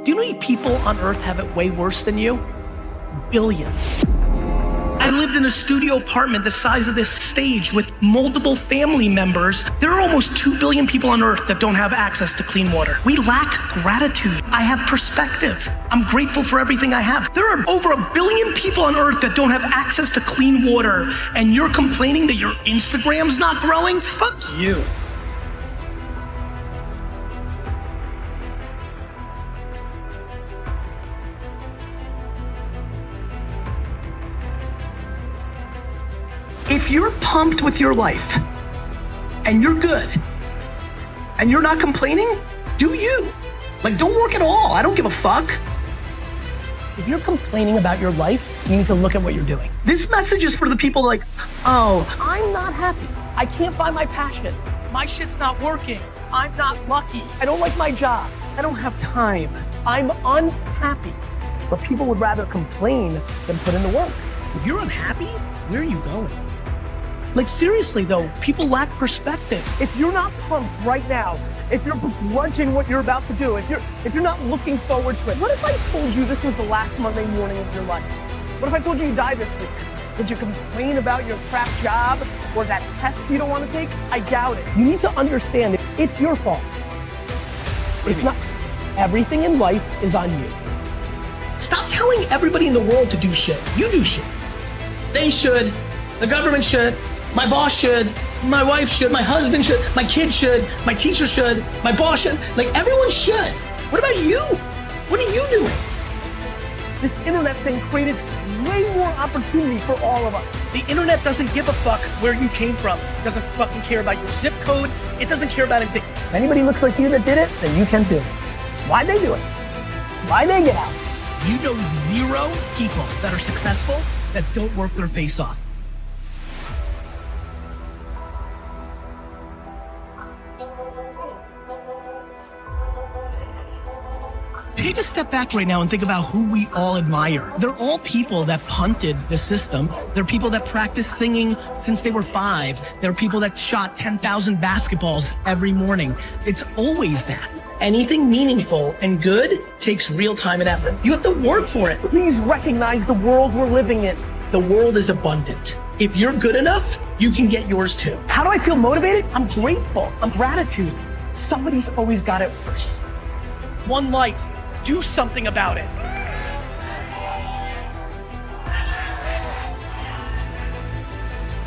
Do you know how many people on earth have it way worse than you? Billions. I lived in a studio apartment the size of this stage with multiple family members. There are almost 2 billion people on earth that don't have access to clean water. We lack gratitude. I have perspective. I'm grateful for everything I have. There are over 1 billion people on earth that don't have access to clean water, and you're complaining that your Instagram's not growing? Fuck you. If you're pumped with your life and you're good and you're not complaining, do you. Like, don't work at all. I don't give a fuck. If you're complaining about your life, you need to look at what you're doing. This message is for the people like, oh, I'm not happy. I can't find my passion. My shit's not working. I'm not lucky. I don't like my job. I don't have time. I'm unhappy. But people would rather complain than put in the work. If you're unhappy, where are you going? Like, seriously though, people lack perspective. If you're not pumped right now, if you're begrudging what you're about to do, if you're not looking forward to it, what if I told you this was the last Monday morning of your life? What if I told you die this week? Would you complain about your crap job or that test you don't want to take? I doubt it. You need to understand it's your fault. It's not. Everything in life is on you. Stop telling everybody in the world to do shit. You do shit. They should. The government should. My boss should, my wife should, my husband should, my kids should, my teacher should, my boss should. Like, everyone should. What about you? What are you doing? This internet thing created way more opportunity for all of us. The internet doesn't give a fuck where you came from. It doesn't fucking care about your zip code. It doesn't care about anything. If anybody looks like you that did it, then you can too. Why'd they do it? Why'd they get out? You know 0 people that are successful that don't work their face off. Take a step back right now and think about who we all admire. They're all people that punted the system. They're people that practiced singing since they were 5. They're people that shot 10,000 basketballs every morning. It's always that. Anything meaningful and good takes real time and effort. You have to work for it. Please recognize the world we're living in. The world is abundant. If you're good enough, you can get yours too. How do I feel motivated? I'm grateful. I'm gratitude. Somebody's always got it worse. One life. Do something about it.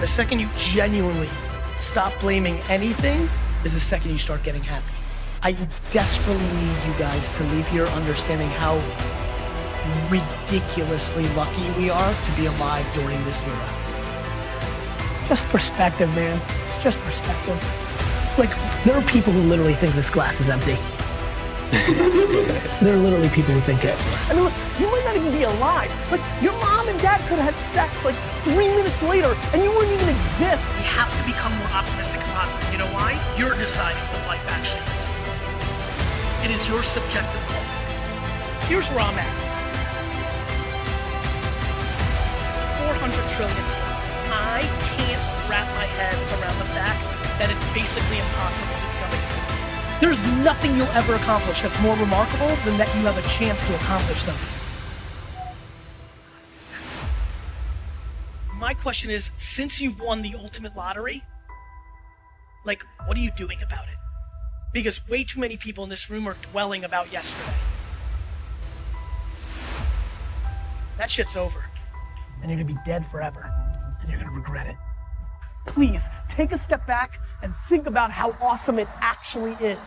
The second you genuinely stop blaming anything is the second you start getting happy. I desperately need you guys to leave here understanding how ridiculously lucky we are to be alive during this era. Just perspective, man. Just perspective. Like, there are people who literally think this glass is empty. There are literally people who think it. I mean, look, you might not even be alive. Like, your mom and dad could have had sex like 3 minutes later and you wouldn't even exist. We have to become more optimistic and positive. You know why? You're deciding what life actually is. It is your subjective call. Here's where I'm at. 400 trillion. I can't wrap my head around the fact that it's basically impossible to become a human. There's nothing you'll ever accomplish that's more remarkable than that you have a chance to accomplish something. My question is, since you've won the ultimate lottery, like, what are you doing about it? Because way too many people in this room are dwelling about yesterday. That shit's over. And you're gonna be dead forever. And you're gonna regret it. Please, take a step back and think about how awesome it actually is.